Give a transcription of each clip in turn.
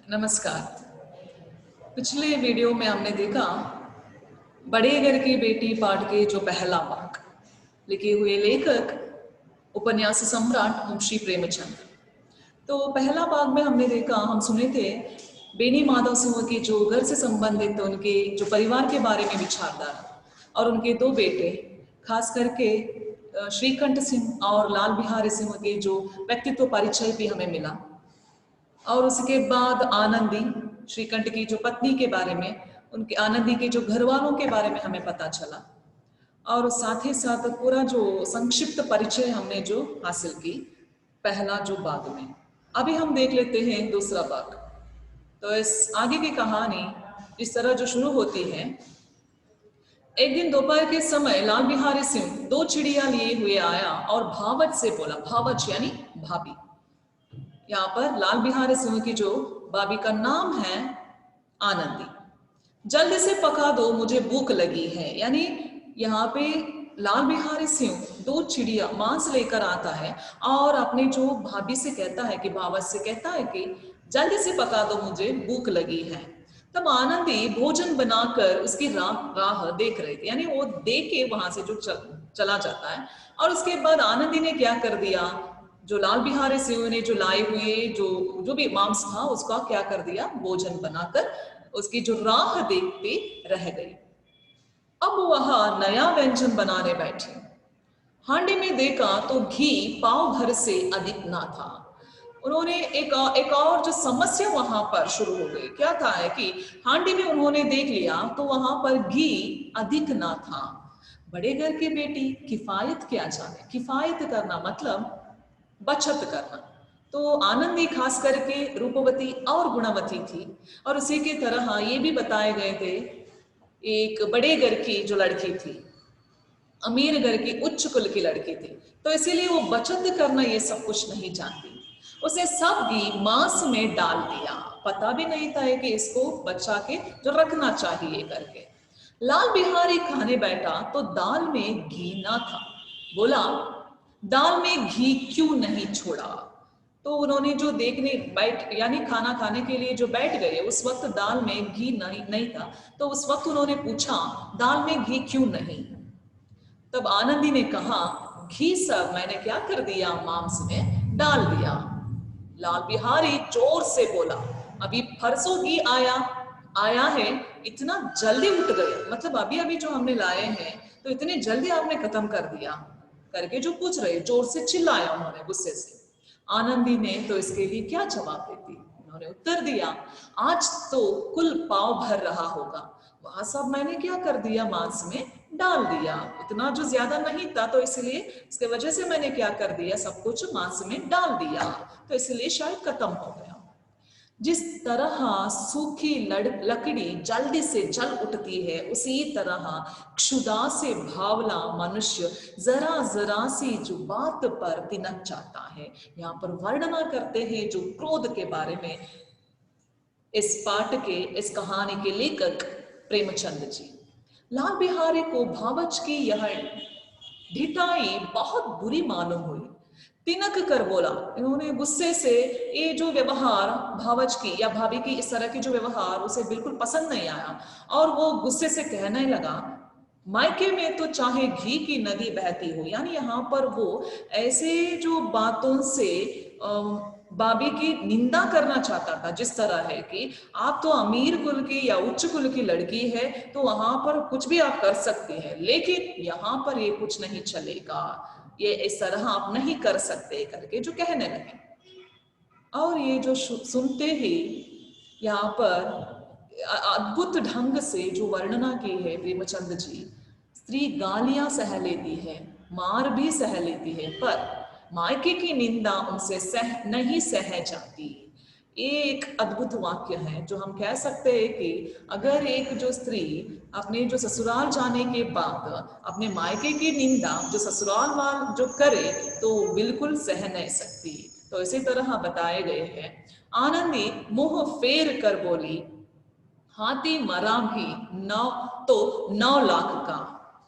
नमस्कार। पिछले वीडियो में हमने देखा बड़े घर की बेटी पाठ के जो पहला भाग लिखे हुए लेखक उपन्यास सम्राट मुंशी प्रेमचंद। तो पहला भाग में हमने देखा, हम सुने थे बेनी माधव सिंह के जो घर से संबंधित उनके जो परिवार के बारे में विचारधारा और उनके दो बेटे, खास करके श्रीकंठ सिंह और लाल बिहारी सिंह के जो व्यक्तित्व परिचय भी हमें मिला। और उसके बाद आनंदी, श्रीकंठ की जो पत्नी के बारे में, उनके आनंदी के जो घर वालों के बारे में हमें पता चला। और साथ ही साथ पूरा जो संक्षिप्त परिचय हमने जो हासिल की पहला जो भाग में। अभी हम देख लेते हैं दूसरा भाग। तो इस आगे की कहानी इस तरह जो शुरू होती है। एक दिन दोपहर के समय लाल बिहारी सिंह दो चिड़िया लिए हुए आया और भावच से बोला। भावच यानी भाभी। यहाँ पर लाल बिहारी सिंह की जो भाभी का नाम है आनंदी। जल्दी से पका दो, मुझे भूख लगी है। यानी यहाँ पे लाल बिहारी सिंह दो चिड़िया मांस लेकर आता है और अपने जो भाभी से कहता है कि भावच से कहता है कि जल्दी से पका दो, मुझे भूख लगी है। तब आनंदी भोजन बनाकर उसकी राह देख रही थी। यानी वो देख के वहां से जो चला जाता है। और उसके बाद आनंदी ने क्या कर दिया, जो लाल बिहारी सिंह ने जो लाए हुए जो भी मांस था उसका क्या कर दिया, भोजन बनाकर उसकी जो राह देखते रह गई। अब वह नया व्यंजन बनाने बैठी। हांडी में देखा तो घी पाव भर से अधिक ना था। उन्होंने एक और जो समस्या वहां पर शुरू हो गई। क्या था है कि हांडी में उन्होंने देख लिया तो वहां पर घी अधिक ना था। बड़े घर की बेटी किफायत क्या जाने। किफायत करना मतलब बचत करना। तो आनंदी खास करके रूपवती और गुणवती थी। और उसी की तरह ये भी बताए गए थे, एक बड़े घर की जो लड़की थी, अमीर घर की उच्च कुल की लड़की थी। तो इसीलिए वो बचत करना ये सब कुछ नहीं जानती। उसे सब घी मांस में डाल दिया। पता भी नहीं था कि इसको बचा के जो रखना चाहिए करके। लाल बिहारी खाने बैठा तो दाल में घी ना था। बोला, दाल में घी क्यों नहीं छोड़ा। तो उन्होंने जो देखने बैठ यानी खाना खाने के लिए जो बैठ गए, उस वक्त दाल में घी नहीं था। तो उस वक्त उन्होंने पूछा, दाल में घी क्यों नहीं। तब आनंदी ने कहा, घी सब मैंने क्या कर दिया, मांस में डाल दिया। लाल बिहारी जोर से बोला, अभी परसों घी आया है, इतना जल्दी उठ गए। मतलब अभी अभी जो हमने लाए हैं तो इतनी जल्दी आपने खत्म कर दिया करके जो पूछ रहे, जोर से चिल्लाया उन्होंने गुस्से से। आनंदी ने तो इसके लिए क्या जवाब देती। उन्होंने उत्तर दिया, आज तो कुल पाव भर रहा होगा, वहां सब मैंने क्या कर दिया, मांस में डाल दिया। इतना जो ज्यादा नहीं था तो इसलिए इसके वजह से मैंने क्या कर दिया, सब कुछ मांस में डाल दिया, तो इसलिए शायद खत्म हो गया। जिस तरह सूखी लकड़ी जल्दी से जल उठती है, उसी तरह क्षुधा से भावला मनुष्य जरा जरा सी जो बात पर तिनक जाता है। यहाँ पर वर्णना करते हैं जो क्रोध के बारे में इस पाठ के, इस कहानी के लेखक प्रेमचंद जी। लाल बिहारी को भावच की यह ढिठाई बहुत बुरी मालूम हुई। तिनक कर बोला। इन्होंने गुस्से से ये जो व्यवहार भावच की या भाभी की इस तरह की जो व्यवहार उसे बिल्कुल पसंद नहीं आया। और वो गुस्से से कहने लगा, मायके में तो चाहे घी की नदी बहती हो। यानी यहाँ पर वो ऐसे जो बातों से भाभी की निंदा करना चाहता था, जिस तरह है कि आप तो अमीर कुल की या उच्च कुल की लड़की है तो वहां पर कुछ भी आप कर सकती हैं, लेकिन यहाँ पर ये कुछ नहीं चलेगा, ये इस तरह आप नहीं कर सकते करके जो कहने लगे। और ये जो सुनते ही यहाँ पर अद्भुत ढंग से जो वर्णना की है प्रेमचंद जी। स्त्री गालियां सह लेती है, मार भी सह लेती है, पर मायके की निंदा उनसे नहीं सह जाती। एक अद्भुत वाक्य है जो हम कह सकते हैं कि अगर एक जो स्त्री अपने जो ससुराल जाने के बाद अपने मायके की निंदा जो ससुराल वाल जो करे तो बिल्कुल सह नहीं सकती। तो इसी तरह बताए गए हैं। आनंदी मुंह फेर कर बोली, हाथी मरा भी 9 लाख का।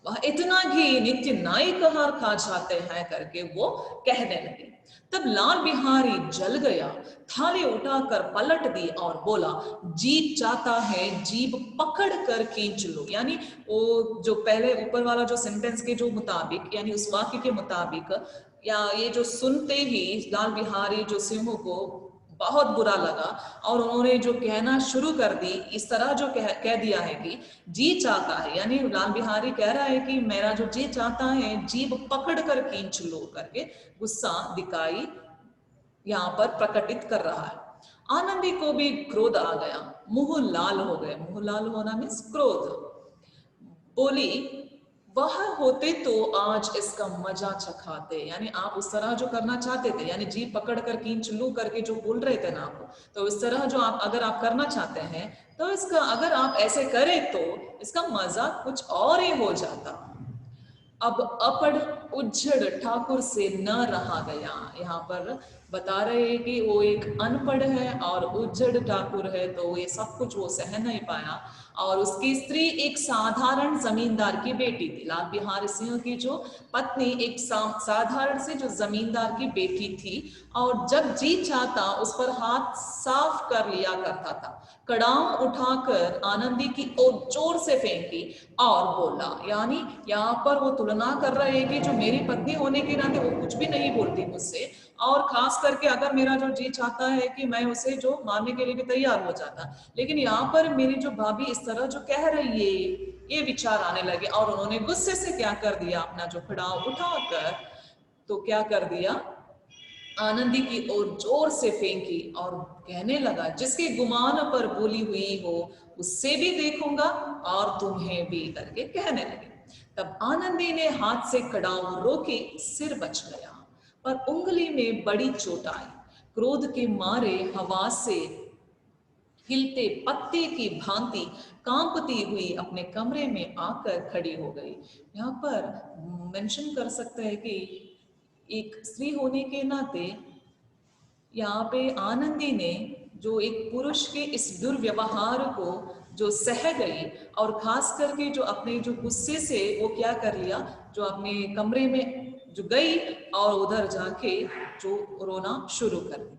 वह इतना घी नित्य नाई कहर खा जाते हैं करके वो कहने लगे। तब लाल बिहारी जल गया, थाली उठाकर पलट दी और बोला, जीभ चाहता है जीभ पकड़ कर खींच लो। यानी वो जो पहले ऊपर वाला जो सेंटेंस के जो मुताबिक, यानी उस वाक्य के मुताबिक, या ये जो सुनते ही लाल बिहारी जो सिंह को बहुत बुरा लगा और उन्होंने जो कहना शुरू कर दी, इस तरह जो कह दिया है कि जी चाहता है, यानी लाल बिहारी कह रहा है कि मेरा जो जी चाहता है जीभ पकड़ कर खींच लो करके गुस्सा दिखाई यहाँ पर प्रकटित कर रहा है। आनंदी को भी क्रोध आ गया, मुंह लाल हो गए। मुंह लाल होना मीन्स क्रोध। बोली, वह होते तो आज इसका मजा चखाते। यानी आप उस तरह जो करना चाहते थे, यानी जी पकड़ कर खींच लूं करके जो बोल रहे थे ना आप, तो इस तरह जो आप अगर आप करना चाहते हैं तो इसका अगर आप ऐसे करें तो इसका मजा कुछ और ही हो जाता। अब अपढ़ उज्जड़ ठाकुर से न रहा गया। यहाँ पर बता रहे हैं कि वो एक अनपढ़ है और उज्जड़ ठाकुर है, तो ये सब कुछ वो सह नहीं पाया। और उसकी स्त्री एक साधारण जमींदार की बेटी थी। लाल बिहारी सिंह की जो पत्नी एक साधारण से जो जमींदार की बेटी थी, और जब जी चाहता उस पर हाथ साफ कर लिया करता था। कड़ाम उठाकर आनंदी की ओर जोर से फेंकी और बोला, यानी यहाँ पर वो तुलना कर रहे हैं कि जो मेरी पत्नी होने के नाते वो कुछ भी नहीं बोलती मुझसे, और खास करके अगर मेरा जो जी चाहता है कि मैं उसे जो मारने के लिए भी तैयार हो जाता, लेकिन यहाँ पर मेरी जो भाभी इस तरह जो कह रही है, ये विचार आने लगे। और उन्होंने गुस्से से क्या कर दिया, अपना जो कड़ाम उठाकर तो क्या कर दिया, आनंदी की ओर जोर से फेंकी और कहने लगा, जिसके गुमान पर बोली हुई हो उससे भी देखूंगा और तुम्हें भी, करके कहने लगे। तब आनंदी ने हाथ से कड़ाऊ रोके, सिर बच गया पर उंगली में बड़ी चोट आई। क्रोध के मारे हवा से हिलते पत्ते की भांति कांपती हुई अपने कमरे में आकर खड़ी हो गई। यहाँ पर मेंशन कर सकते हैं कि एक स्त्री होने के नाते यहाँ पे आनंदी ने जो एक पुरुष के इस दुर्व्यवहार को जो सह गई, और खास करके जो अपने जो गुस्से से वो क्या कर लिया, जो अपने कमरे में जो गई और उधर जाके जो रोना शुरू कर दी।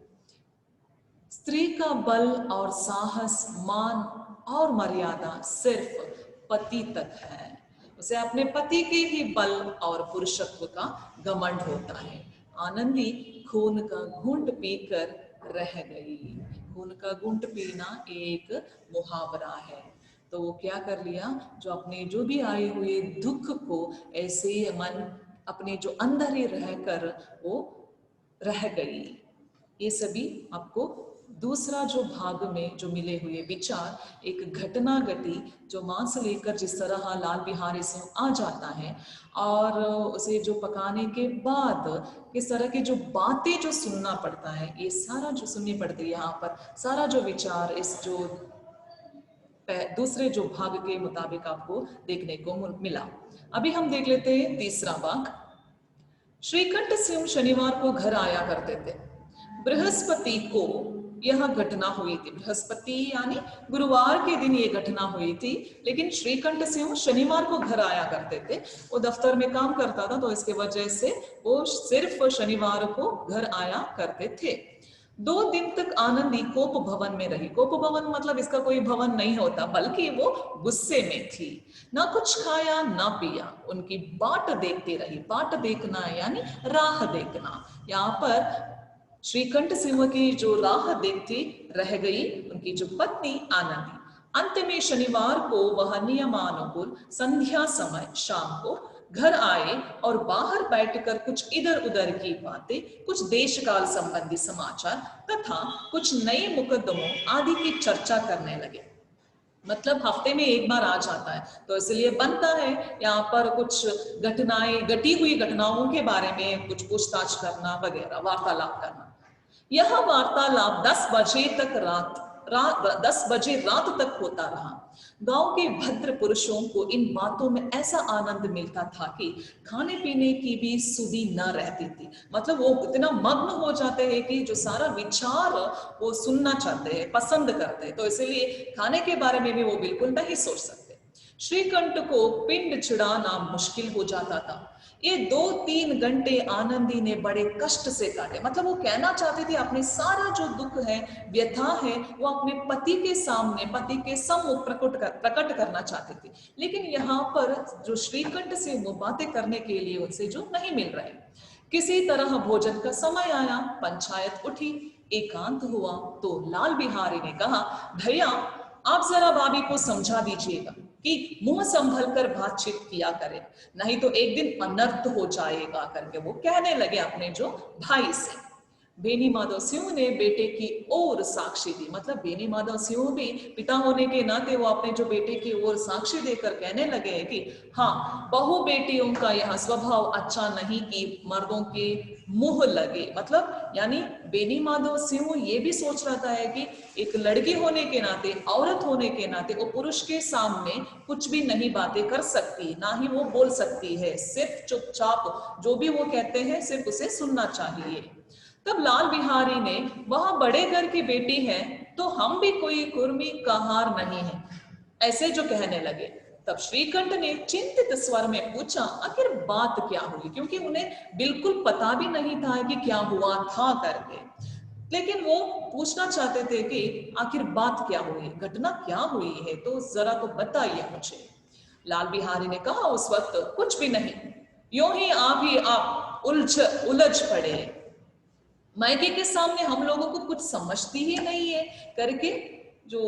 स्त्री का बल और साहस, मान और मर्यादा सिर्फ पति तक है। उसे अपने पति के ही बल और पुरुषत्व का घमंड होता है। आनंदी खून का घूंट पीकर रह गई। खून का घूंट पीना एक मुहावरा है। तो वो क्या कर लिया, जो अपने जो भी आए हुए दुख को ऐसे मन अपने जो अंदर ही रहकर वो रह गई। ये सभी आपको दूसरा जो भाग में जो मिले हुए विचार, एक घटना घटी जो मां से लेकर जिस तरह लाल बिहारी सिंह आ जाता है और उसे जो पकाने के बाद किस तरह की जो बातें जो सुनना पड़ता है, ये सारा जो सुननी पड़ती है यहाँ पर, सारा जो विचार इस जो दूसरे जो भाग के मुताबिक आपको देखने को मिला। अभी हम देख लेते हैं तीसरा भाग। श्रीकंठ सिंह शनिवार को घर आया करते थे। बृहस्पति को यह घटना हुई थी। बृहस्पति यानी गुरुवार के दिन ये घटना हुई थी, लेकिन श्रीकंठ सिंह शनिवार को घर आया करते थे। वो दफ्तर में काम करता था, तो इसके वजह से वो सिर्फ शनिवार को घर आया करते थे। 2 दिन तक आनंदी कोप भवन में रही। कोप भवन मतलब इसका कोई भवन नहीं होता, बल्कि वो गुस्से में थी। ना कुछ खाया ना पिया, उनकी बाट देखती रही। बाट देखना यानी राह देखना। यहाँ पर श्रीकंठ सिंह की जो राह देखती रह गई उनकी जो पत्नी आनंदी। अंत में शनिवार को वह नियमानुकूल संध्या समय शाम को घर आए और बाहर बैठकर कुछ इधर उधर की बातें, कुछ देश काल संबंधी समाचार तथा कुछ नए मुकदमों आदि की चर्चा करने लगे। मतलब हफ्ते में एक बार आ जाता है, तो इसलिए बनता है यहाँ पर कुछ घटनाएं, घटी हुई घटनाओं के बारे में कुछ पूछताछ करना वगैरह, वार्तालाप करना। यह वार्तालाप 10 बजे रात तक होता रहा। गांव के भद्र पुरुषों को इन बातों में ऐसा आनंद मिलता था कि खाने पीने की भी सुधि न रहती थी। मतलब वो इतना मग्न हो जाते हैं कि जो सारा विचार वो सुनना चाहते हैं, पसंद करते हैं, तो इसलिए खाने के बारे में भी वो बिल्कुल नहीं सोच सकते। श्रीकंठ को पिंड छिड़ाना मुश्किल हो जाता था। ये 2-3 घंटे आनंदी ने बड़े कष्ट से काटे। मतलब वो कहना चाहते थे अपने सारा जो दुख है, व्यथा है, वो अपने पति के सामने, पति के सम्मुख प्रकट करना चाहते थे। लेकिन यहाँ पर जो श्रीकंठ से वो बातें करने के लिए उनसे जो नहीं मिल रहे। किसी तरह भोजन का समय आया, पंचायत उठी, एकांत हुआ तो लाल बिहारी ने कहा, भैया आप जरा भाभी को समझा दीजिएगा कि मुंह संभल कर बातचीत किया करे, नहीं तो एक दिन अनर्थ हो जाएगा करके वो कहने लगे अपने जो भाई से। बेनी माधव सिंह ने बेटे की ओर साक्षी दी। मतलब बेनी माधव सिंह भी पिता होने के नाते वो अपने जो बेटे की ओर साक्षी देकर कहने लगे कि हाँ, बहु बेटियों का यह स्वभाव अच्छा नहीं कि मर्दों के मुंह लगे। मतलब यानी बेनी माधव सिंह ये भी सोच रहा है कि एक लड़की होने के नाते, औरत होने के नाते वो पुरुष के सामने कुछ भी नहीं बातें कर सकती, ना ही वो बोल सकती है। सिर्फ चुपचाप जो भी वो कहते हैं सिर्फ उसे सुनना चाहिए। तब लाल बिहारी ने, वह बड़े घर की बेटी है तो हम भी कोई कुर्मी कहार नहीं है, ऐसे जो कहने लगे। तब श्रीकंठ ने चिंतित स्वर में पूछा, आखिर बात क्या हुई, क्योंकि उन्हें बिल्कुल पता भी नहीं था कि क्या हुआ था करके। लेकिन वो पूछना चाहते थे कि आखिर बात क्या हुई, घटना क्या हुई है, तो जरा तो बताइए मुझे। लाल बिहारी ने कहा, उस वक्त कुछ भी नहीं, यूं ही आप उलझ पड़े, मायके के सामने हम लोगों को कुछ समझती ही नहीं है करके जो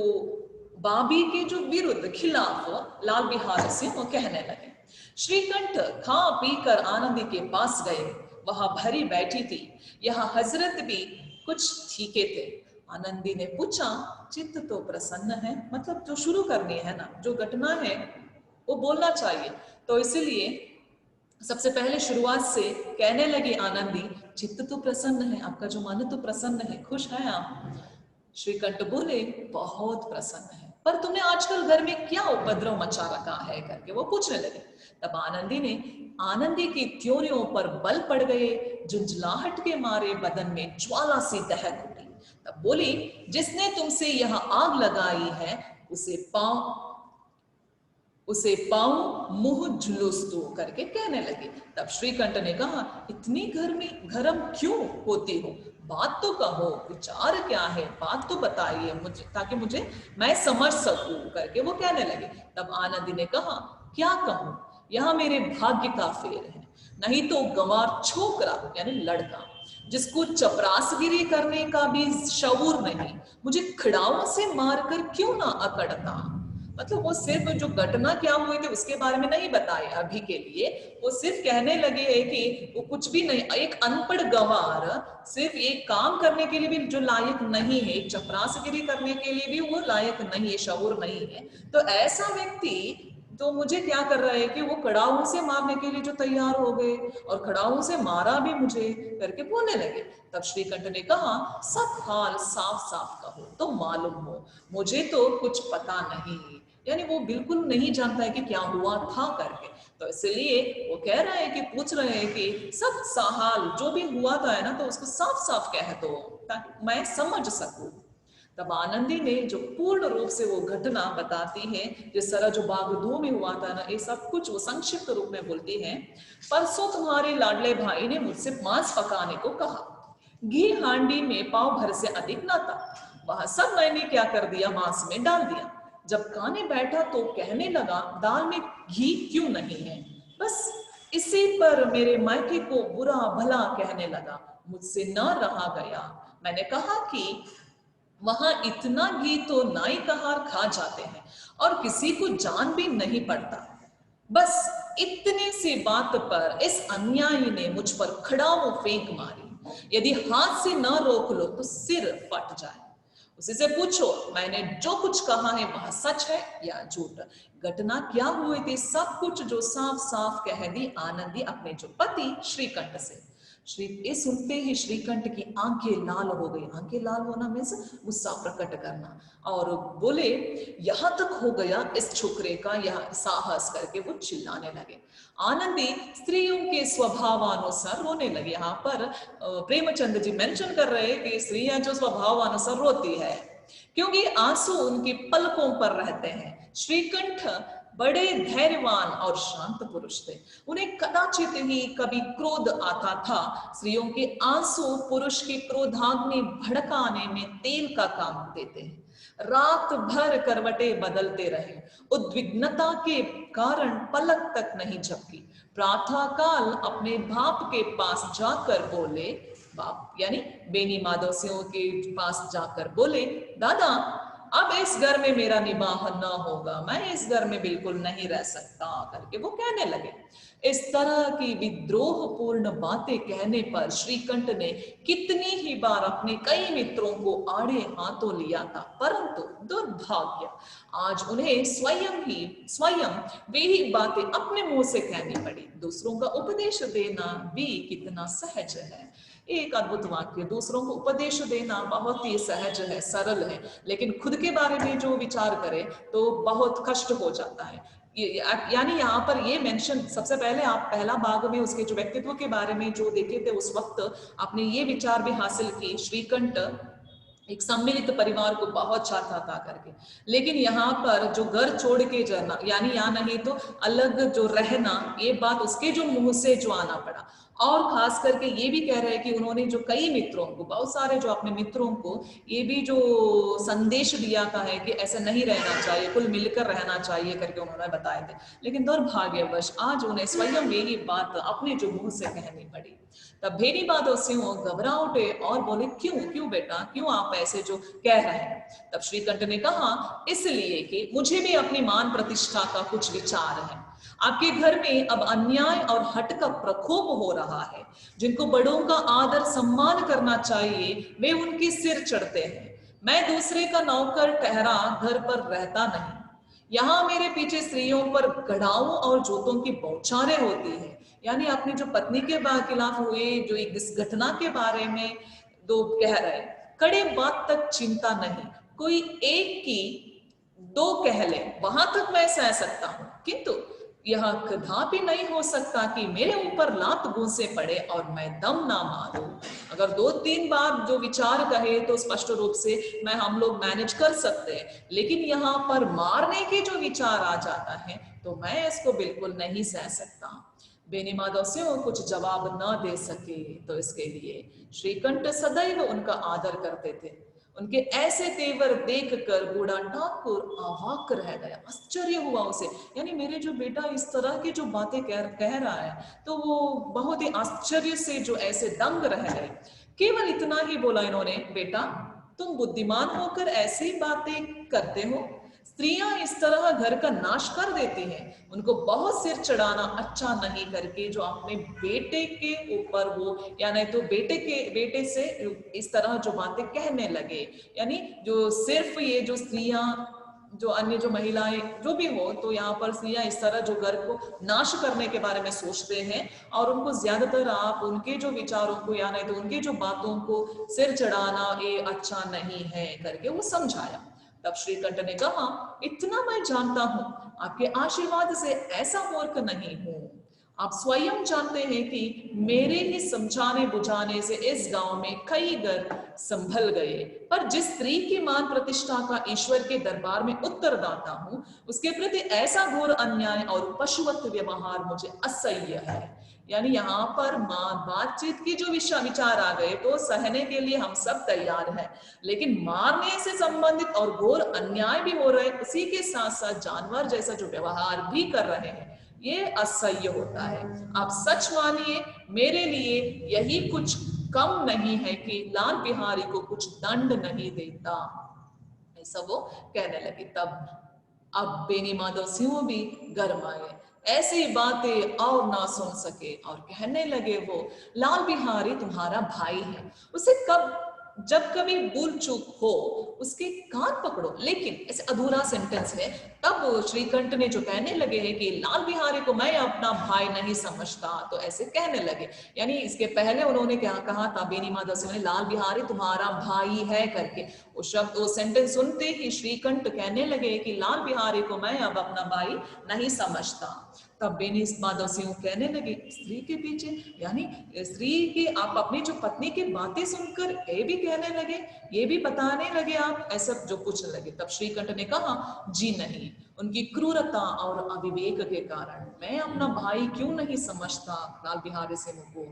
बाबी के जो विरुद्ध खिलाफ लाल बिहारी सिंह वो कहने लगे। श्रीकंठ खा पी कर आनंदी के पास गए, वहां भरी बैठी थी, यहाँ हजरत भी कुछ ठीके थे। आनंदी ने पूछा, चित्त तो प्रसन्न है, मतलब जो शुरू करनी है ना, जो घटना है वो बोलना चाहिए, तो इसीलिए सबसे पहले शुरुआत से कहने लगी आनंदी, चित्त तो प्रसन्न है, आपका जो मन तो प्रसन्न है, खुश है आप। श्रीकंठ बोले, बहुत प्रसन्न है, पर तुमने आजकल घर में क्या उपद्रव मचा रखा है करके वो पूछने लगे। तब आनंदी की त्योरियों पर बल पड़ गए, झुंझलाहट के मारे बदन में ज्वाला सी दहक उठी। तब बोली, जिसने तुमसे यह आग लगाई है उसे पाऊं मुंह झुलूस दो करके कहने लगे। तब श्रीकंठ ने कहा, इतनी गरम क्यों होती हो, बात तो कहो, विचार क्या है, बात तो बताइए मुझे, ताकि मैं समझ सकूं करके वो कहने लगे। तब आनंदी ने कहा, क्या कहूं, यह मेरे भाग्य का फेर है, नहीं तो गंवार छोकरा यानी लड़का जिसको चपरासगिरी करने का भी शऊर नहीं, मुझे खड़ाओं से मारकर क्यों ना अकड़ता। मतलब वो सिर्फ जो घटना क्या हुई थी उसके बारे में नहीं बताए अभी के लिए, वो सिर्फ कहने लगे है कि वो कुछ भी नहीं, एक अनपढ़ गंवार सिर्फ एक काम करने के लिए भी जो लायक नहीं है, एक चपरासीगिरी करने के लिए भी वो लायक नहीं है, शऊर नहीं है, तो ऐसा व्यक्ति तो मुझे क्या कर रहा है कि वो कड़ाहों से मारने के लिए जो तैयार हो गए और कड़ाहों से मारा भी मुझे करके बोलने लगे। तब श्रीकंठ ने कहा, सब हाल साफ साफ कहो तो मालूम हो, मुझे तो कुछ पता नहीं, यानी वो बिल्कुल नहीं जानता है कि क्या हुआ था करके। तो इसलिए वो कह रहा है कि पूछ रहे हैं कि सब हाल जो भी हुआ था है ना, तो उसको साफ साफ कह दो ताकि मैं समझ सकूं। तब आनंदी ने जो पूर्ण रूप से वो घटना बताती है, जिस तरह जो बागदू में हुआ था ना, ये सब कुछ वो संक्षिप्त रूप में बोलती है। परसों तुम्हारे लाडले भाई ने मुझसे मांस पकाने को कहा, घी हांडी में पाव भर से अधिक न था, वह सब मैंने क्या कर दिया, मांस में डाल दिया। जब खाने बैठा तो कहने लगा, दाल में घी क्यों नहीं है। बस इसी पर मेरे मायके को बुरा भला कहने लगा, मुझसे न रहा गया। मैंने कहा कि वहां इतना घी तो नाई कहार खा जाते हैं और किसी को जान भी नहीं पड़ता। बस इतनी सी बात पर इस अन्यायी ने मुझ पर खड़ाऊ फेंक मारी, यदि हाथ से न रोक लो तो सिर फट जाए। उसी से पूछो मैंने जो कुछ कहा है वह सच है या झूठ। घटना क्या हुई थी सब कुछ जो साफ साफ कह दी आनंदी अपने जो पति श्रीकंठ से। ये सुनते ही श्रीकंठ की आंखें लाल हो गई। आंखें लाल होना मीन्स गुस्सा प्रकट करना, और बोले, यहां तक हो गया इस छोकरे का यह साहस करके वो चिल्लाने लगे। आनंदी स्त्रियों के स्वभावानुसार रोने लगे। यहाँ पर प्रेमचंद जी मेंशन कर रहे हैं कि स्त्रियां जो स्वभावानुसार रोती है क्योंकि आंसू उनकी पलकों पर रहते हैं। श्रीकंठ बड़े धैर्यवान और शांत पुरुष थे। उन्हें कदाचित ही कभी क्रोध आता था। स्त्रियों के आंसू पुरुष के क्रोधाग्नि भड़काने में तेल का काम देते हैं। रात भर करवटें बदलते रहे, उद्विग्नता के कारण पलक तक नहीं झपकी। प्रातः काल अपने बाप के पास जाकर बोले, बाप यानी बेनी माधव सिंह के पास जाकर बोले, दादा अब इस घर में मेरा निबाह न होगा, मैं इस घर में बिल्कुल नहीं रह सकता करके वो कहने लगे। इस तरह की विद्रोहपूर्ण बातें कहने पर श्रीकंठ ने कितनी ही बार अपने कई मित्रों को आड़े हाथों लिया था, परंतु दुर्भाग्य आज उन्हें स्वयं वे ही बातें अपने मुंह से कहनी पड़ी। दूसरों का उपदेश देना भी कितना सहज है। एक अद्भुत वाक्य, दूसरों को उपदेश देना बहुत ही सहज है, सरल है, लेकिन खुद के बारे में जो विचार करे तो बहुत कष्ट हो जाता है। यानी यहाँ पर ये मेंशन, सबसे पहले आप पहला भाग में उसके जो व्यक्तित्व के बारे में जो देखे थे उस वक्त आपने ये विचार भी हासिल की, श्रीकंठ एक सम्मिलित परिवार को बहुत चाहता था करके, लेकिन यहाँ पर जो घर छोड़ के जाना यानी या नहीं तो अलग जो रहना, ये बात उसके जो मुंह से जो आना पड़ा। और खास करके ये भी कह रहे हैं कि उन्होंने जो कई मित्रों को, बहुत सारे जो अपने मित्रों को ये भी जो संदेश दिया था है कि ऐसे नहीं रहना चाहिए, कुल मिलकर रहना चाहिए करके उन्होंने बताए थे, लेकिन दुर्भाग्यवश आज उन्हें स्वयं यही बात अपने जो मुंह से कहनी पड़ी। तब भेरी माधव सिंह घबरा उठे और बोले, क्यों क्यों बेटा, क्यों आप ऐसे जो कह रहे हैं? तब श्रीकंठ ने कहा, इसलिए कि मुझे भी अपनी मान प्रतिष्ठा का कुछ विचार है। आपके घर में अब अन्याय और हट का प्रकोप हो रहा है। जिनको बड़ों का आदर सम्मान करना चाहिए वे उनके सिर चढ़ते हैं। मैं दूसरे का नौकर ठहरा घर पर रहता नहीं। यहाँ मेरे पीछे स्त्रियों पर गढ़ाओं और जूतों की बौछारें होती है। यानी अपनी जो पत्नी के खिलाफ हुए जो इस घटना के बारे में दो कह रहे, कड़े बात तक चिंता नहीं, कोई एक की दो कह ले वहां तक मैं सह सकता हूं, किंतु यह कदापि नहीं हो सकता कि मेरे ऊपर लात घूंसे पड़े और मैं दम ना मारूं। अगर 2-3 बार जो विचार कहे तो स्पष्ट रूप से हम लोग मैनेज कर सकते हैं, लेकिन यहाँ पर मारने के जो विचार आ जाता है तो मैं इसको बिल्कुल नहीं सह सकता। बेनी माधव सिंह कुछ जवाब न दे सके, तो इसके लिए श्रीकंठ सदैव उनका आदर करते थे। उनके ऐसे तेवर देखकर बूढ़ा ठाकुर अवाक रह गया, आश्चर्य हुआ उसे। यानी मेरे जो बेटा इस तरह की जो बातें कह रहा है, तो वो बहुत ही आश्चर्य से जो ऐसे दंग रह गए। केवल इतना ही बोला इन्होंने, बेटा तुम बुद्धिमान होकर ऐसी बातें करते हो? स्त्रियां इस तरह घर का नाश कर देती हैं, उनको बहुत सिर चढ़ाना अच्छा नहीं करके जो अपने बेटे के ऊपर वो या नहीं तो बेटे से इस तरह जो बातें कहने लगे। यानी जो सिर्फ ये जो स्त्रियां जो अन्य जो महिलाएं जो भी हो, तो यहाँ पर स्त्रियां इस तरह जो घर को नाश करने के बारे में सोचते हैं और उनको ज्यादातर आप उनके जो विचारों को या नहीं तो उनके जो बातों को सिर चढ़ाना ये अच्छा नहीं है करके वो समझाया। तब श्रीकंठ ने कहा, इतना मैं जानता हूं, आपके आशीर्वाद से ऐसा मूर्ख नहीं हूं। आप स्वयं जानते हैं कि मेरे ही समझाने बुझाने से इस गांव में कई घर संभल गए, पर जिस स्त्री की मान प्रतिष्ठा का ईश्वर के दरबार में उत्तरदाता हूं, उसके प्रति ऐसा घोर अन्याय और पशुवत व्यवहार मुझे असह्य है। यानी यहाँ पर बातचीत की जो विचार आ गए तो सहने के लिए हम सब तैयार हैं, लेकिन मारने से संबंधित और घोर अन्याय भी हो रहे, उसी के साथ साथ जानवर जैसा जो व्यवहार भी कर रहे हैं, ये असह्य होता है। आप सच मानिए, मेरे लिए यही कुछ कम नहीं है कि लाल बिहारी को कुछ दंड नहीं देता, ऐसा वो कहने लगे। तब अब बेनी माधव सिंह भी गरमाए, ऐसी बातें और ना सुन सके और कहने लगे, वो लाल बिहारी तुम्हारा भाई है, उसे जब कभी भूल चूक हो उसके कान पकड़ो। लेकिन ऐसे अधूरा सेंटेंस है। तब श्रीकंठ ने जो कहने लगे हैं कि लाल बिहारी को मैं अपना भाई नहीं समझता, तो ऐसे कहने लगे। यानी इसके पहले उन्होंने क्या कहा था, बेनी माधव सिंह ने, लाल बिहारी तुम्हारा भाई है करके। वो शब्द वो सेंटेंस सुनते ही श्रीकंठ कहने लगे कि लाल बिहारी को मैं अब अपना भाई नहीं समझता। तब बेनी माधव सिंह कहने लगे, स्त्री के पीछे, यानी स्त्री की, आप अपनी जो पत्नी की बातें सुनकर ये भी कहने लगे, ये भी बताने लगे आप, ऐसा जो पूछने लगे। तब श्रीकंठ ने कहा, जी नहीं, उनकी क्रूरता और अविवेक के कारण मैं अपना भाई क्यों नहीं समझता लाल बिहारी सिंह को।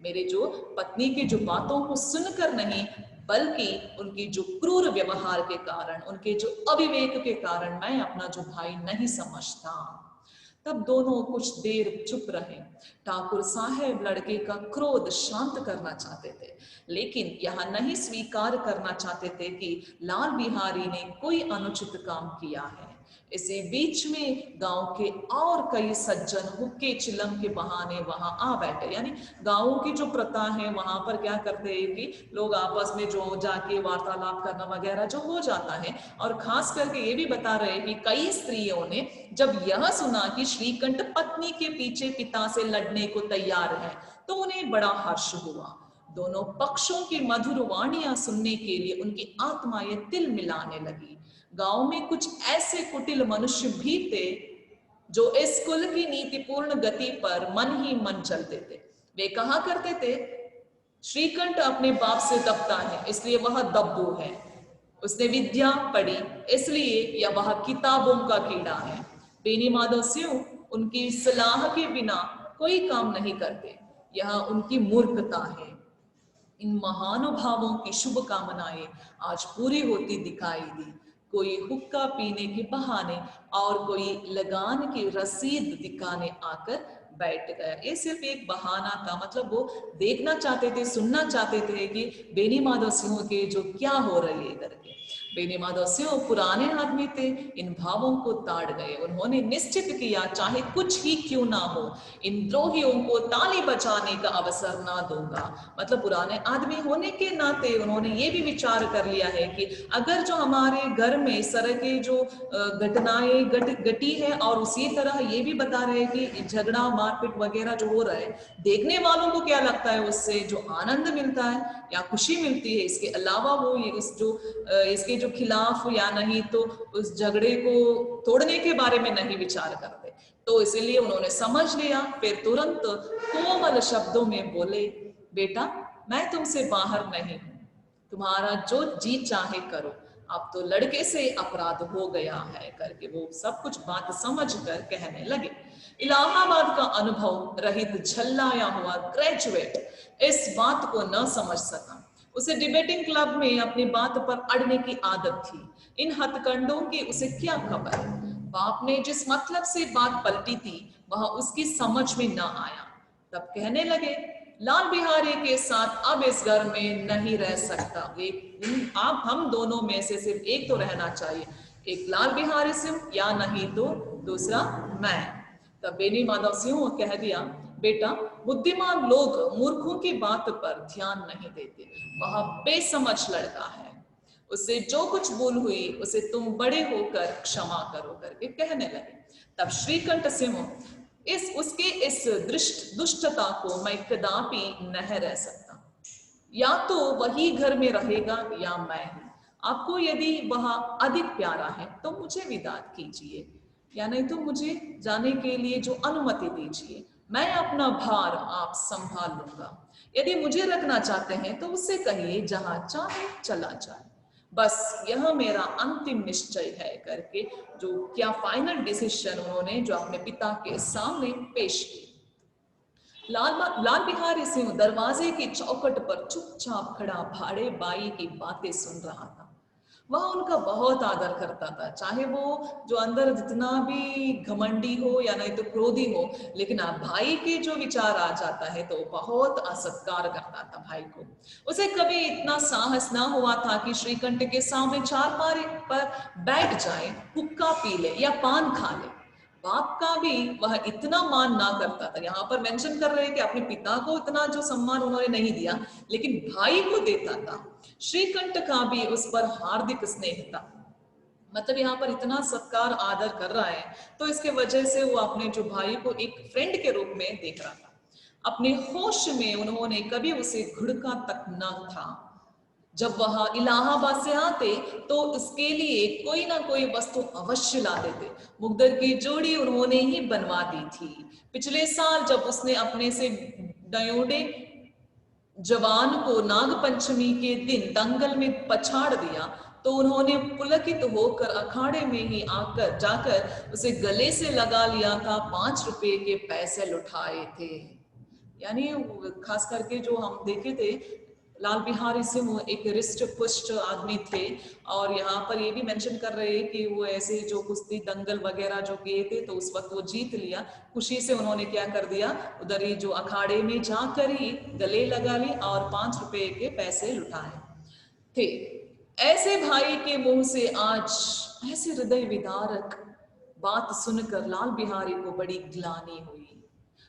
मेरे जो पत्नी की जो बातों को सुनकर नहीं, बल्कि उनकी जो क्रूर व्यवहार के कारण, उनके जो अविवेक के कारण मैं अपना जो भाई नहीं समझता। तब दोनों कुछ देर चुप रहे। ठाकुर साहेब लड़के का क्रोध शांत करना चाहते थे, लेकिन यह नहीं स्वीकार करना चाहते थे कि लाल बिहारी ने कोई अनुचित काम किया है। इसी बीच में गांव के और कई सज्जन हुक्के चिलम के बहाने वहां आ बैठे। यानी गांवों की जो प्रथा है, वहां पर क्या करते हैं कि लोग आपस में जो जाके वार्तालाप करना वगैरह जो हो जाता है। और खास करके ये भी बता रहे हैं कि कई स्त्रियों ने जब यह सुना कि श्रीकंठ पत्नी के पीछे पिता से लड़ने को तैयार है, तो उन्हें बड़ा हर्ष हुआ। दोनों पक्षों की मधुर वाणियां सुनने के लिए उनकी आत्माएं तिल मिलाने लगी। गांव में कुछ ऐसे कुटिल मनुष्य भी थे जो इस कुल की नीतिपूर्ण गति पर मन ही मन चलते थे। वे कहा करते थे, श्रीकंठ अपने बाप से दबता है इसलिए वह दब्बू है, उसने विद्या पढ़ी इसलिए या वह किताबों का कीड़ा है। बेनी माधव सिंह उनकी सलाह के बिना कोई काम नहीं करते, यह उनकी मूर्खता है। इन महानुभावों की शुभकामनाएं आज पूरी होती दिखाई दी। कोई हुक्का पीने के बहाने और कोई लगान की रसीद दिखाने आकर बैठ गया। ये सिर्फ एक बहाना था, मतलब वो देखना चाहते थे, सुनना चाहते थे कि बेनी माधव सिंह के जो क्या हो रही है करके। बेनी माधव सिंह पुराने आदमी थे, इन भावों को ताड़ गए। उन्होंने निश्चित किया, चाहे कुछ ही क्यों ना हो, इन द्रोहियों को ताली बजाने का अवसर ना दूंगा। मतलब पुराने आदमी होने के नाते उन्होंने ये भी विचार कर लिया है कि अगर जो हमारे घर में इस तरह के जो घटनाएं घटी है, और उसी तरह ये भी बता रहे हैं कि झगड़ा मारपीट वगैरह जो हो रहा है, देखने वालों को क्या लगता है, उससे जो आनंद मिलता है या खुशी मिलती है, इसके अलावा वो ये इसके जो खिलाफ या नहीं तो उस झगड़े को तोड़ने के बारे में नहीं विचार करते। तो इसीलिए उन्होंने समझ लिया, फिर तुरंत कोमल शब्दों में बोले, बेटा मैं तुमसे बाहर नहीं हूं, तुम्हारा जो जी चाहे करो, अब तो लड़के से अपराध हो गया है करके वो सब कुछ बात समझ कर कहने लगे। इलाहाबाद का अनुभव रहित झल्लाया हुआ ग्रेजुएट इस बात को न समझ सका। उसे डिबेटिंग क्लब में अपनी बात पर अड़ने की आदत थी। इन हथकंडों की उसे क्या खबर। बाप ने जिस मतलब से बात पलटी थी वह उसकी समझ में न आया। तब कहने लगे, लाल बिहारी के साथ अब इस घर में नहीं रह सकता। आप हम दोनों में से सिर्फ एक तो रहना चाहिए, एक लाल बिहारी सिंह या नहीं तो दूसरा मैं। तब बेनी माधव सिंह कह दिया, बेटा बुद्धिमान लोग मूर्खों की बात पर ध्यान नहीं देते, वह बेसमझ लड़का है, उससे जो कुछ भूल हुई उसे तुम बड़े होकर क्षमा करो करके कहने लगे। तब श्रीकंठ सिंह इस दुष्टता को मैं कदापि नहीं रह सकता, या तो वही घर में रहेगा या मैं ही। आपको यदि वह अधिक प्यारा है तो मुझे विदा कीजिए, या नहीं तो मुझे जाने के लिए जो अनुमति दीजिए, मैं अपना भार आप संभाल लूंगा। यदि मुझे रखना चाहते हैं तो उससे कहिए जहां चाहे चला जाए, बस यह मेरा अंतिम निश्चय है करके जो क्या फाइनल डिसीजन उन्होंने जो अपने पिता के सामने पेश किया। लाल बिहारी सिंह दरवाजे की चौखट पर चुपचाप खड़ा भाड़े बाई की बातें सुन रहा था। वह उनका बहुत आदर करता था, चाहे वो जो अंदर जितना भी घमंडी हो या नहीं तो क्रोधी हो, लेकिन भाई के जो विचार आ जाता है तो बहुत असत्कार करता था भाई को। उसे कभी इतना साहस ना हुआ था कि श्रीकंठ के सामने चारपाई पर बैठ जाए, हुक्का पी ले या पान खा ले। बाप का भी वह इतना मान ना करता था। यहाँ पर मेंशन कर रहे हैं कि अपने पिता को इतना जो सम्मान उन्होंने नहीं दिया, लेकिन भाई को देता था। श्रीकंठ का भी उस पर हार्दिक स्नेह था, मतलब यहाँ पर इतना सत्कार आदर कर रहा है तो इसके वजह से वो अपने जो भाई को एक फ्रेंड के रूप में देख रहा था। अपने होश में उन्होंने कभी उसे घुड़का तक न था। जब वह इलाहाबाद से आते तो उसके लिए कोई ना कोई वस्तु अवश्य ला देते। मुकद्दर की जोड़ी उन्होंने ही बनवा दी थी। पिछले साल जब उसने अपने से डयोडे जवान को नागपंचमी के दिन दंगल में पछाड़ दिया तो उन्होंने पुलकित होकर अखाड़े में ही आकर जाकर उसे गले से लगा लिया था, 5 रुपए के पैसे लुटाए थे। यानी खास करके जो हम देखे थे, लाल बिहारी सिंह एक रिष्ट पुष्ट आदमी थे और यहाँ पर ये भी मेंशन कर रहे हैं कि वो ऐसे जो कुश्ती दंगल वगैरह जो किए थे तो उस वक्त वो जीत लिया। खुशी से उन्होंने क्या कर दिया, उधर ही जो अखाड़े में जाकर ही गले लगा ली और 5 रुपए के पैसे लुटाए थे। ऐसे भाई के मुंह से आज ऐसे हृदय विदारक बात सुनकर लाल बिहारी को बड़ी ग्लानि हुई।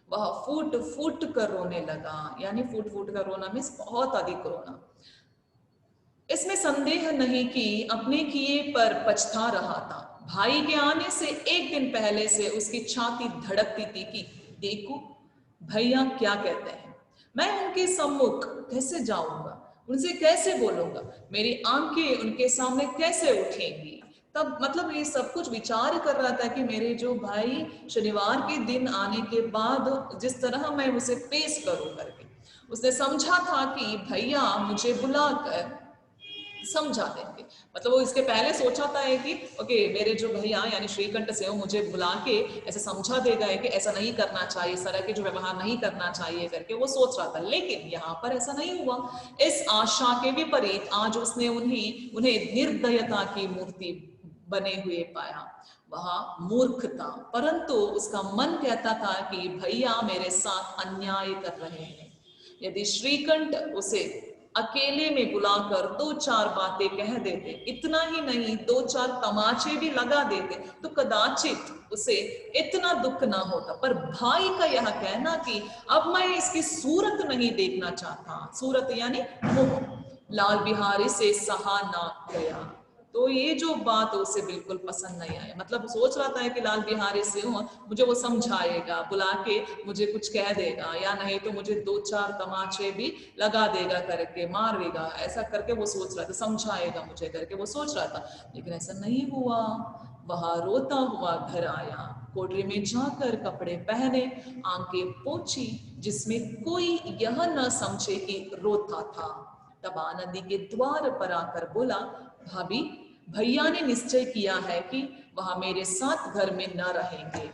वह फूट फूट कर रोने लगा। यानी फूट फूट कर रोना मीन्स बहुत अधिक रोना। इसमें संदेह नहीं कि अपने किए पर पछता रहा था। भाई के आने से एक दिन पहले से उसकी छाती धड़कती थी कि देखो भैया क्या कहते हैं, मैं उनके सम्मुख कैसे जाऊंगा, उनसे कैसे बोलूंगा, मेरी आंखें उनके सामने कैसे उठेंगी। तब मतलब ये सब कुछ विचार कर रहा था कि मेरे जो भाई शनिवार के दिन आने के बाद जिस तरह मैं उसे पेश करूं करके। उसने समझा था कि भैया मुझे बुलाकर समझा देंगे। मतलब वो इसके पहले सोचा था कि ओके मेरे जो भैया यानी श्रीकंठ से मुझे बुला के ऐसे समझा देगा है कि ऐसा नहीं करना चाहिए, इस तरह के जो व्यवहार नहीं करना चाहिए करके वो सोच रहा था। लेकिन यहाँ पर ऐसा नहीं हुआ। इस आशा के विपरीत आज उसने उन्हें निर्दयता की मूर्ति बने हुए पाया। वह मूर्ख था, परंतु उसका मन कहता था कि भैया मेरे साथ अन्याय कर रहे हैं। यदि श्रीकंठ उसे अकेले में बुलाकर 2-4 बातें कह देते, इतना ही नहीं 2-4 तमाचे भी लगा देते तो कदाचित उसे इतना दुख ना होता। पर भाई का यह कहना कि अब मैं इसकी सूरत नहीं देखना चाहता, सूरत यानी मुंह, लाल बिहारी से सहा ना गया। तो ये जो बात उसे बिल्कुल पसंद नहीं आया। मतलब सोच रहा था कि लाल बिहारी सिंह मुझे वो समझाएगा, बुला के मुझे कुछ कह देगा या नहीं तो मुझे 2-4 तमाचे भी लगा देगा करके, मार देगा, ऐसा करके वो सोच रहा था, समझाएगा मुझे करके वो सोच रहा था। लेकिन ऐसा नहीं हुआ। वह रोता हुआ घर आया, कोठरी में जाकर कपड़े पहने, आंखें पोंछी जिसमें कोई यह न समझे कि रोता था। तब आनंदी के द्वार पर आकर बोला, भाभी भैया ने निश्चय किया है कि वह मेरे साथ घर में न रहेंगे।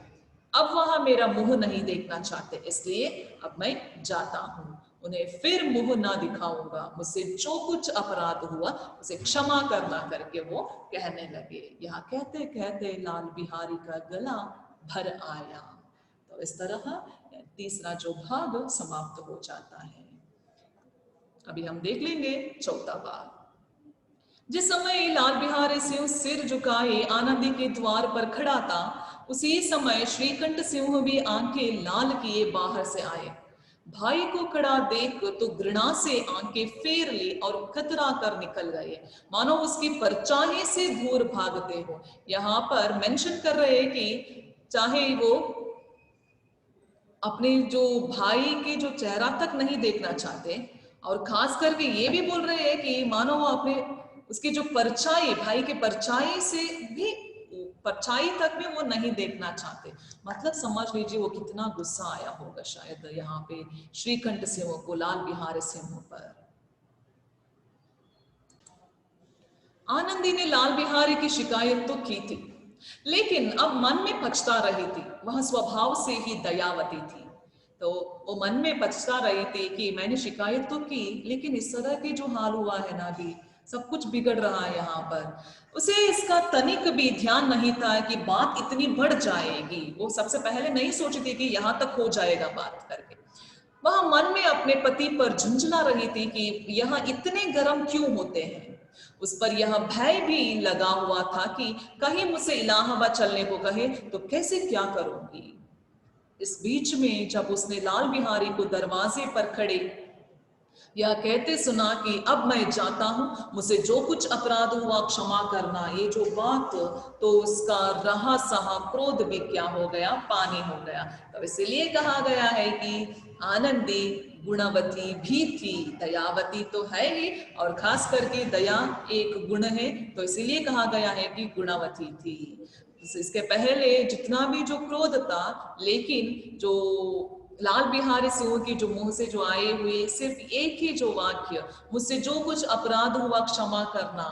अब वह मेरा मुंह नहीं देखना चाहते, इसलिए अब मैं जाता हूँ। उन्हें फिर मुंह ना दिखाऊंगा। मुझसे जो कुछ अपराध हुआ उसे क्षमा करना करके वो कहने लगे। यहाँ कहते कहते लाल बिहारी का गला भर आया। तो इस तरह तीसरा जो भाग समाप्त हो जाता है। अभी हम देख लेंगे चौथा भाग। जिस समय लाल बिहारी सिंह सिर झुकाए आनंदी के द्वार पर खड़ा था, उसी समय श्रीकंठ सिंह भी आंखें लाल किए बाहर से आए। भाई को खड़ा देख तो घृणा से आंखें फेर ली और कतरा कर निकल गए, मानो उसकी परछाई से दूर भागते हो। यहाँ पर मेंशन कर रहे हैं कि चाहे वो अपने जो भाई के जो चेहरा तक नहीं देखना चाहते, और खास करके ये भी बोल रहे हैं कि मानो वो अपने उसकी जो परछाई, भाई के परछाई से भी, परछाई तक भी वो नहीं देखना चाहते। मतलब समझ लीजिए वो कितना गुस्सा आया होगा शायद यहाँ पे श्रीकंठ सिंह को लाल बिहारी सिंह पर। आनंदी ने लाल बिहारी की शिकायत तो की थी, लेकिन अब मन में पछता रही थी। वह स्वभाव से ही दयावती थी, तो वो मन में पछता रही थी कि मैंने शिकायत तो की, लेकिन इस तरह की जो हाल हुआ है ना, भी सब कुछ बिगड़ रहा है यहाँ पर। उसे इसका तनिक भी ध्यान नहीं था कि बात इतनी बढ़ जाएगी। वो सबसे पहले नहीं सोची थी कि यहाँ तक हो जाएगा बात करके। वह मन में अपने पति पर झुंझला रही थी कि यह इतने गर्म क्यों होते हैं। उस पर यह भय भी लगा हुआ था कि कहीं मुझसे इलाहाबाद चलने को कहे तो कैसे क्या करूंगी। इस बीच में जब उसने लाल बिहारी को दरवाजे पर खड़े यह कहते सुना कि अब मैं जाता हूं, मुझसे जो कुछ अपराध हुआ क्षमा करना, ये जो बात, तो उसका रहा सहा क्रोध भी क्या हो गया, पानी हो गया। तो इसीलिए कहा गया है कि आनंदी गुणवती भी थी, दयावती तो है ही, और खास करके दया एक गुण है, तो इसीलिए कहा गया है कि गुणवती थी। इसके पहले जितना भी जो क्रोध था, लेकिन जो लाल बिहारी सिंह की जो मुंह से जो आए हुए सिर्फ एक ही जो वाक्य, मुझसे जो कुछ अपराध हुआ क्षमा करना,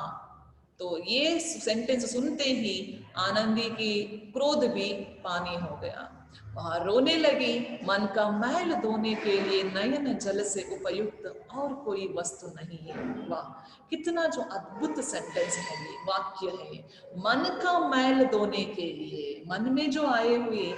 तो ये सेंटेंस सुनते ही आनंदी की क्रोध भी पानी हो गया। वहां रोने लगी, मन का मैल धोने के लिए नयन जल से उपयुक्त और कोई वस्तु नहीं है। वाह, कितना जो अद्भुत सेंटेंस है, ये वाक्य है। मन का मैल धोने के लिए, मन में जो आए हुए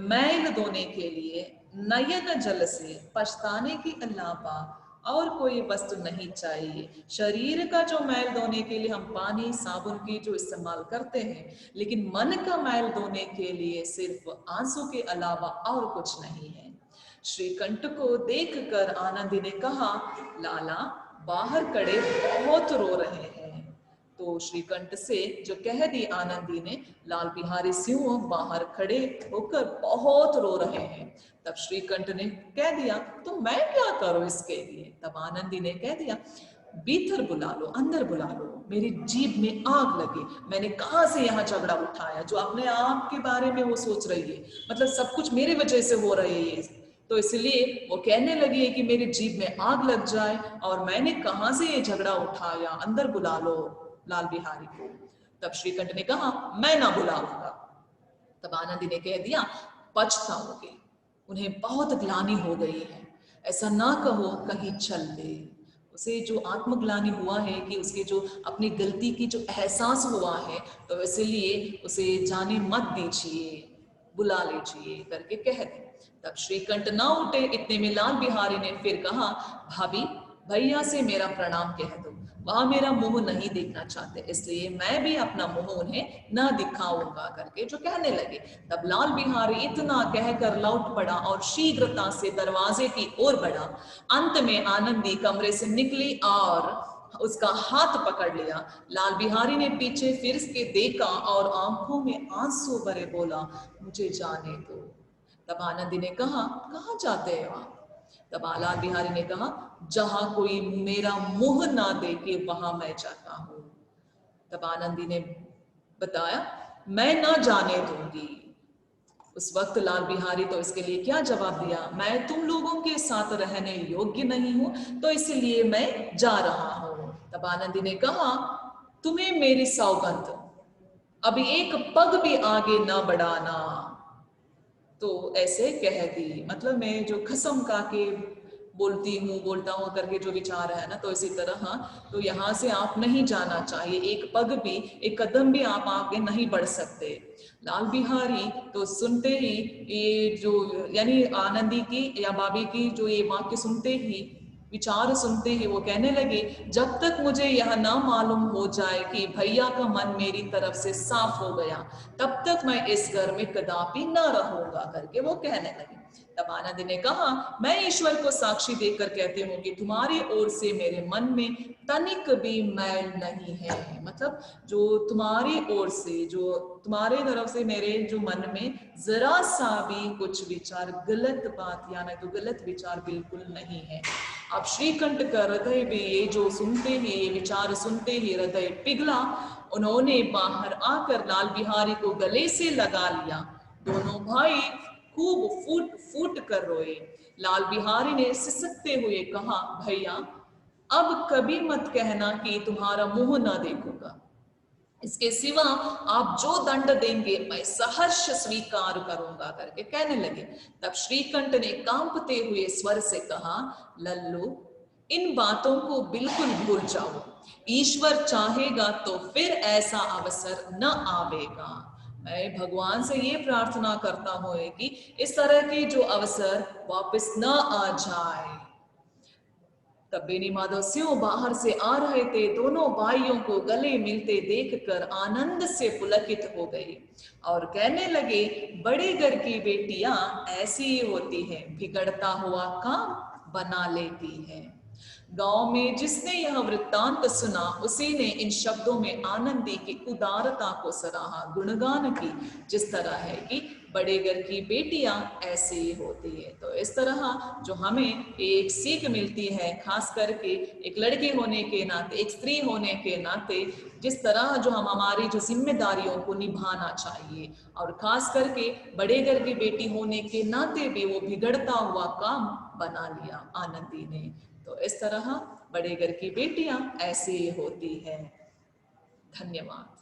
मैल धोने के लिए नयन जल से, पछताने के अलावा और कोई वस्तु नहीं चाहिए। शरीर का जो मैल धोने के लिए हम पानी साबुन की जो इस्तेमाल करते हैं, लेकिन मन का मैल धोने के लिए सिर्फ आंसू के अलावा और कुछ नहीं है। श्रीकंठ को देखकर आनंदी ने कहा, लाला बाहर खड़े बहुत रो रहे हैं। तो श्रीकंठ से जो कह दी आनंदी ने, लाल बिहारी सिंह बाहर खड़े होकर बहुत रो रहे हैं। तब श्रीकंठ ने कह दिया, तो मैं क्या करूं इसके लिए? तब आनंदी ने कह दिया, भीतर बुला लो, अंदर बुला लो, मेरी जीभ में आग लगे, मैंने कहां से यहाँ झगड़ा उठाया जो अपने आप के बारे में वो सोच रही है, मतलब सब कुछ मेरी वजह से हो रही है। तो इसलिए वो कहने लगी है कि मेरी जीभ में आग लग जाए, और मैंने कहां से ये झगड़ा उठाया, अंदर बुला लो लाल बिहारी को। तब श्रीकंठ ने कहा, मैं ना बुलाऊंगा। तब आनंदी ने कह दिया, पछताओगे, उन्हें बहुत ग्लानि हो गई है, ऐसा ना कहो कहीं चल दे। उसे जो आत्मग्लानि हुआ है कि उसके जो अपनी गलती की जो एहसास हुआ है, तो इसलिए उसे जाने मत दीजिए, बुला लीजिए करके कह दे। तब श्रीकंठ ना उठे, इतने में लाल बिहारी ने फिर कहा, भाभी भैया से मेरा प्रणाम कह दो, वहां मेरा मुंह नहीं देखना चाहते, इसलिए मैं भी अपना मुंह उन्हें ना दिखाऊंगा करके जो कहने लगे। तब लाल बिहारी इतना कहकर लौट पड़ा और शीघ्रता से दरवाजे की ओर बढ़ा। अंत में आनंदी कमरे से निकली और उसका हाथ पकड़ लिया। लाल बिहारी ने पीछे फिर के देखा और आंखों में आंसू भरे बोला, मुझे जाने दो। तब आनंदी ने कहा, कहाँ जाते हो आप? तब लाल बिहारी ने कहा, जहां कोई मेरा मुंह ना देखे वहां मैं जाता हूं। तब आनंदी ने बताया, मैं ना जाने दूंगी। उस वक्त लाल बिहारी तो इसके लिए क्या जवाब दिया, मैं तुम लोगों के साथ रहने योग्य नहीं हूं, तो इसलिए मैं जा रहा हूं। तब आनंदी ने कहा, तुम्हें मेरी सौगंध, अभी एक पग भी आगे ना बढ़ाना। तो ऐसे कह दी, मतलब मैं जो कसम खा के बोलती हूँ, बोलता हूँ करके जो विचार है ना, तो इसी तरह हाँ, तो यहाँ से आप नहीं जाना चाहिए, एक पग भी, एक कदम भी आप आगे नहीं बढ़ सकते। लाल बिहारी तो सुनते ही ये जो, यानी आनंदी की या भाभी की जो ये वाक्य सुनते ही, विचार सुनते ही वो कहने लगे, जब तक मुझे यह ना मालूम हो जाए कि भैया का मन मेरी तरफ से साफ हो गया, तब तक मैं इस घर में कदापि न रहूंगा करके वो कहने लगे। तब आनंद ने कहा, मैं ईश्वर को साक्षी देकर कहती हूँ कि तुम्हारी ओर से मेरे मन में तनिक भी मैल नहीं है, मतलब जो तुम्हारी ओर से, जो तुम्हारे तरफ से मेरे जो मन में जरा सा भी कुछ विचार, गलत बात या नहीं तो गलत विचार बिल्कुल नहीं है। अब श्रीकंठ का हृदय भी ये जो सुनते ही, ये विचार सुनते ही हृदय पिघला। उन्होंने बाहर आकर लाल बिहारी को गले से लगा लिया। दोनों भाई खूब फूट फूट कर रोए। लाल बिहारी ने सिसकते हुए कहा, भैया अब कभी मत कहना कि तुम्हारा मुंह ना देखूंगा, इसके सिवा आप जो दंड देंगे मैं सहर्ष स्वीकार करूंगा करके कहने लगे। तब श्रीकंठ ने कांपते हुए स्वर से कहा, लल्लू इन बातों को बिल्कुल भूल जाओ, ईश्वर चाहेगा तो फिर ऐसा अवसर न आवेगा। मैं भगवान से ये प्रार्थना करता हूं कि इस तरह के जो अवसर वापस न आ जाए। तब बेनी माधव सिंह बाहर से आ रहे थे। दोनों भाइयों को गले मिलते देखकर आनंद से पुलकित हो गई और कहने लगे, बड़े घर की बेटियां ऐसी ही होती हैं, बिगड़ता हुआ काम बना लेती हैं। गांव में जिसने यह वृत्तांत सुना उसी ने इन शब्दों में आनंदी की उदारता को सराहा, गुणगान की, जिस तरह है कि बड़े घर की बेटियां ऐसे ही होती है। तो इस तरह जो हमें एक सीख मिलती है, खास करके एक लड़की होने के नाते, एक स्त्री होने के नाते, जिस तरह जो हम हमारी जो जिम्मेदारियों को निभाना चाहिए, और खास करके बड़े घर की बेटी होने के नाते भी वो बिगड़ता हुआ काम बना लिया आनंदी ने। तो इस तरह बड़े घर की बेटियां ऐसे ही होती है। धन्यवाद।